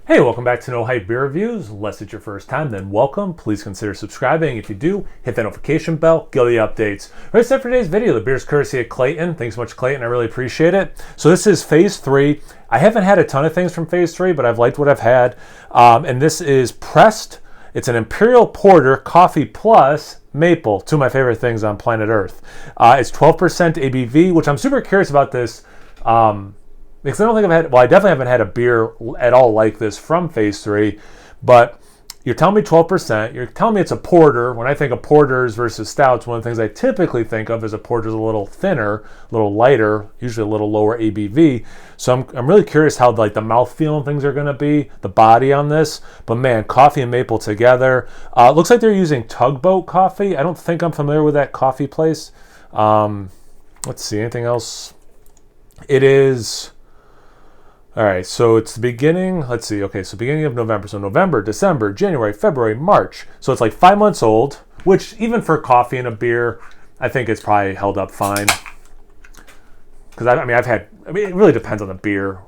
Hey, welcome back to No Hype Beer Reviews. Unless it's your first time, then welcome. Please consider subscribing. If you do, hit that notification bell, get the updates. Right, set for today's video. The beer's courtesy of Clayton. Thanks so much, Clayton. I really appreciate it. So this is Phase 3. I haven't had a ton of things from Phase 3, but I've liked what I've had. And this is pressed. It's an Imperial Porter, Coffee Plus, Maple. Two of my favorite things on planet Earth. It's 12% ABV, which I'm super curious about this. Because I don't think I've had, well, I definitely haven't had a beer at all like this from Phase 3, but you're telling me 12%, you're telling me it's a porter. When I think of porters versus stouts, one of the things I typically think of is a porter's a little thinner, a little lighter, usually a little lower ABV. So I'm really curious how like the mouthfeel and things are going to be, the body on this. But man, coffee and maple together. Looks like they're using Tugboat coffee. I don't think I'm familiar with that coffee place. Let's see, anything else? It is... All right, so it's the beginning, let's see, okay, so beginning of November. So November, December, January, February, March. So it's like 5 months old, which even for coffee and a beer, I think it's probably held up fine. Because it really depends on the beer.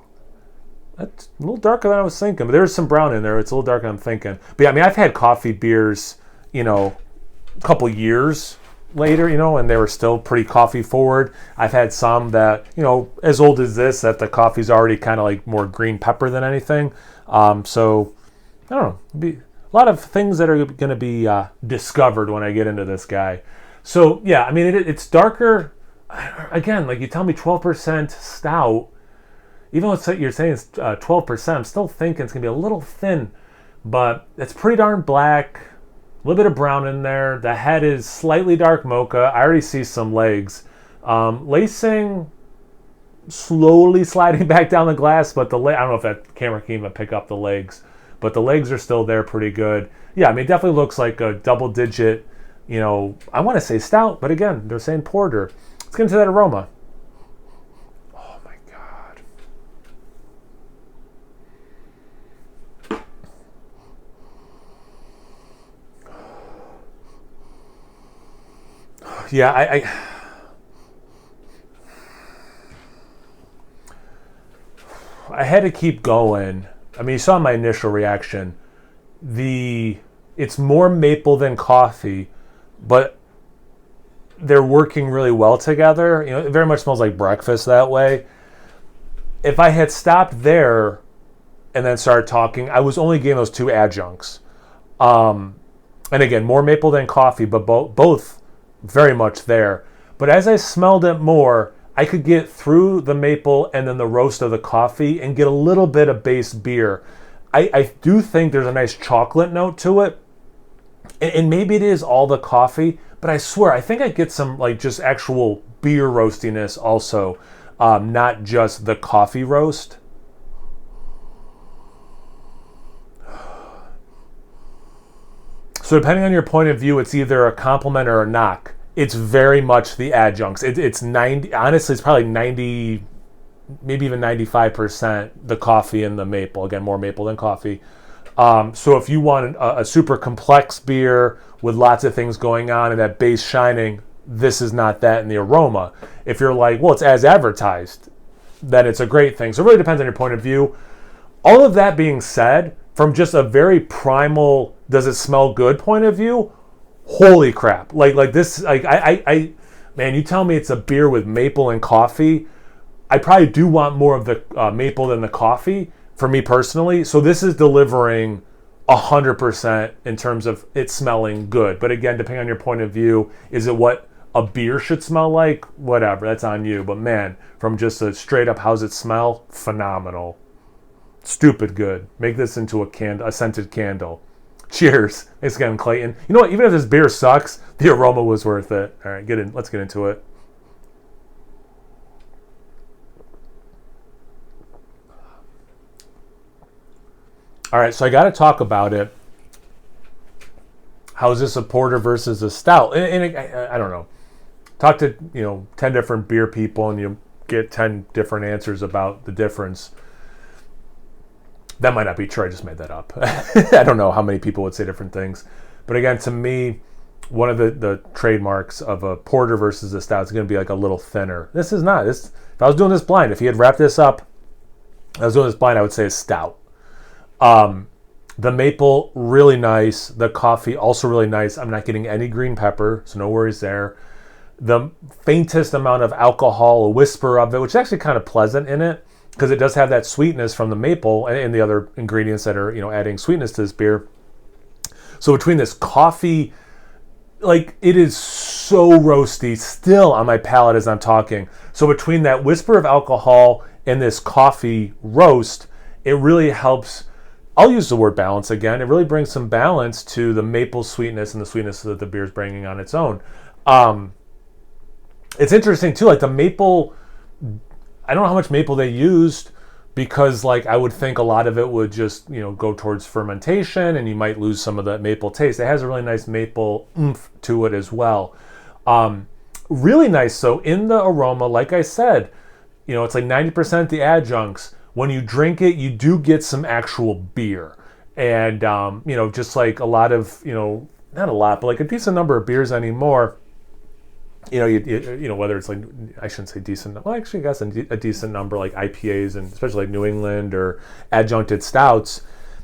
That's a little darker than I was thinking, but there's some brown in there. It's a little darker than I'm thinking. But yeah, I've had coffee beers, a couple years later, and they were still pretty coffee forward. I've had some that, as old as this, that the coffee's already kind of like more green pepper than anything. So I don't know, be a lot of things that are going to be discovered when I get into this guy. So yeah, it's darker. Again, like you tell me 12% stout, even though you're saying it's 12%, I'm still thinking it's going to be a little thin, but it's pretty darn black. A little bit of brown in there. The head is slightly dark mocha. I already see some legs. Lacing slowly sliding back down the glass, but I don't know if that camera can even pick up the legs, but the legs are still there pretty good. Yeah, it definitely looks like a double digit, I want to say stout, but again, they're saying porter. Let's get into that aroma. Oh my God. Yeah, I had to keep going. You saw my initial reaction. It's more maple than coffee, but they're working really well together. It very much smells like breakfast that way. If I had stopped there and then started talking, I was only getting those two adjuncts. And again, more maple than coffee, but both very much there. But as I smelled it more, I could get through the maple and then the roast of the coffee and get a little bit of base beer. I do think there's a nice chocolate note to it. And maybe it is all the coffee, but I swear, I think I get some like just actual beer roastiness also, not just the coffee roast. So depending on your point of view, it's either a compliment or a knock. It's very much the adjuncts. It's 90, honestly, it's probably 90, maybe even 95% the coffee and the maple. Again, more maple than coffee. So if you want a super complex beer with lots of things going on and that base shining, this is not that in the aroma. If you're like, well, it's as advertised, then it's a great thing. So it really depends on your point of view. All of that being said, from just a very primal, does it smell good point of view, holy crap. Like this, man, you tell me it's a beer with maple and coffee, I probably do want more of the maple than the coffee for me personally. So this is delivering 100% in terms of it smelling good. But again, depending on your point of view, is it what a beer should smell like? Whatever, that's on you. But man, from just a straight up how's it smell, phenomenal. Stupid good. Make this into a scented candle. Cheers. Thanks again, Clayton. You know what? Even if this beer sucks, the aroma was worth it. All right, let's get into it. All right, so I got to talk about it. How is this a porter versus a stout? And I don't know. Talk to 10 different beer people, and you get 10 different answers about the difference. That might not be true. I just made that up. I don't know how many people would say different things. But again, to me, one of the trademarks of a porter versus a stout is going to be like a little thinner. This is not. If I was doing this blind, if he had wrapped this up, I was doing this blind, I would say a stout. The maple, really nice. The coffee, also really nice. I'm not getting any green pepper, so no worries there. The faintest amount of alcohol, a whisper of it, which is actually kind of pleasant in it, because it does have that sweetness from the maple and the other ingredients that are, adding sweetness to this beer. So between this coffee, like, it is so roasty still on my palate as I'm talking. So between that whisper of alcohol and this coffee roast, it really helps. I'll use the word balance again. It really brings some balance to the maple sweetness and the sweetness that the beer is bringing on its own. It's interesting too, like the maple, I don't know how much maple they used, because like I would think a lot of it would just, go towards fermentation and you might lose some of the maple taste. It has a really nice maple oomph to it as well. Really nice. So in the aroma, like I said, it's like 90% the adjuncts. When you drink it, you do get some actual beer. And, just like a lot of, not a lot, but like a decent number of beers anymore, whether it's like, I shouldn't say decent, well, actually, I guess a decent number like IPAs and especially like New England or adjuncted stouts,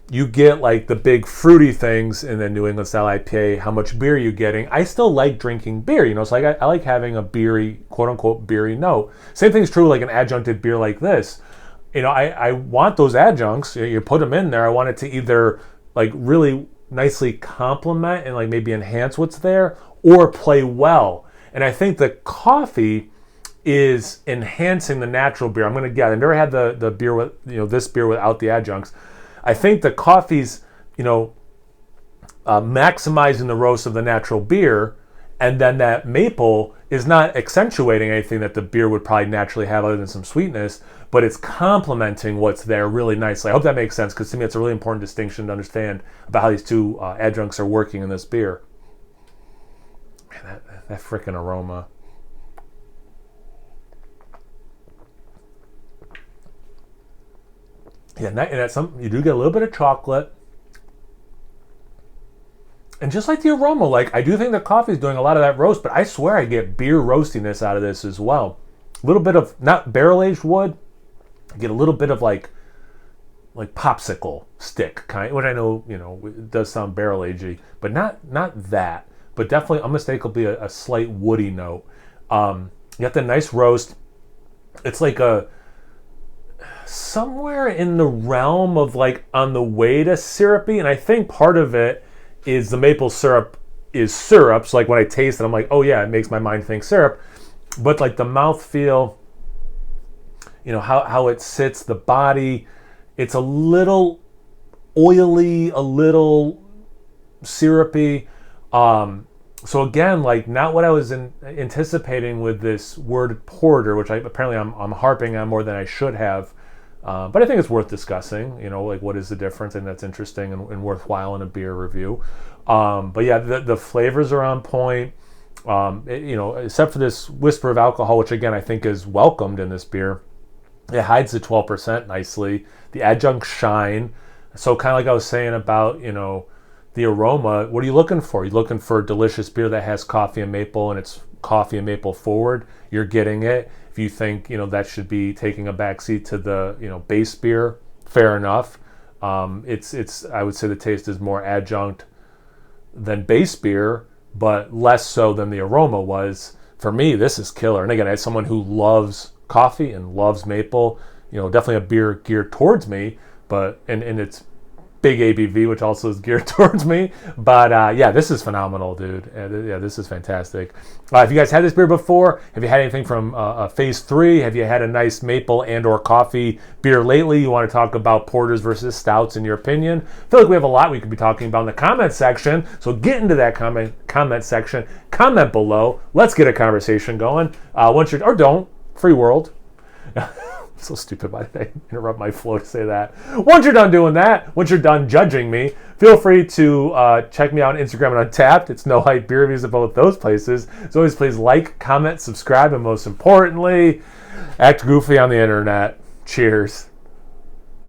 you get like the big fruity things in the New England style IPA, how much beer you're getting. I still like drinking beer, so like I like having a beery, quote unquote, beery note. Same thing's true like an adjuncted beer like this. I want those adjuncts, you put them in there. I want it to either like really nicely complement and like maybe enhance what's there or play well. And I think the coffee is enhancing the natural beer. I'm going to guess. I've never had the beer with, this beer without the adjuncts. I think the coffee's, maximizing the roast of the natural beer, and then that maple is not accentuating anything that the beer would probably naturally have other than some sweetness, but it's complementing what's there really nicely. I hope that makes sense, because to me it's a really important distinction to understand about how these two adjuncts are working in this beer. Man, that freaking aroma. Yeah, and that's something, you do get a little bit of chocolate. And just like the aroma, like I do think the coffee is doing a lot of that roast, but I swear I get beer roastiness out of this as well. A little bit of, not barrel-aged wood, I get a little bit of like popsicle stick kind, which I know, it does sound barrel-agey, but not that. But definitely unmistakably a slight woody note. You got the nice roast. It's like somewhere in the realm of like on the way to syrupy, and I think part of it is the maple syrup is syrup. So like when I taste it, I'm like, oh yeah, it makes my mind think syrup. But like the mouthfeel, how it sits, the body, it's a little oily, a little syrupy. So again, like not what I was anticipating with this word porter, which I'm harping on more than I should have. But I think it's worth discussing, like what is the difference, and that's interesting and worthwhile in a beer review. But yeah, the flavors are on point, except for this whisper of alcohol, which again I think is welcomed in this beer. It hides the 12% nicely. The adjuncts shine. So kind of like I was saying about, the aroma, what are you looking for? You're looking for a delicious beer that has coffee and maple, and it's coffee and maple forward. You're getting it. If you think, that should be taking a backseat to the, base beer, fair enough. It's I would say the taste is more adjunct than base beer, but less so than the aroma was. For me, this is killer. And again, as someone who loves coffee and loves maple, definitely a beer geared towards me, but and it's big ABV, which also is geared towards me. But yeah, this is phenomenal, dude. Yeah, this is fantastic. If you guys had this beer before, have you had anything from Phase 3? Have you had a nice maple and or coffee beer lately? You want to talk about porters versus stouts in your opinion? I feel like we have a lot we could be talking about in the comment section. So get into that comment section. Comment below. Let's get a conversation going. Or don't. Free world. So stupid. Why did I interrupt my flow to say that? Once you're done doing that, once you're done judging me, feel free to check me out on Instagram and Untapped. It's No Hype Beer Reviews at both those places. As always, please like, comment, subscribe, and most importantly, act goofy on the internet. Cheers.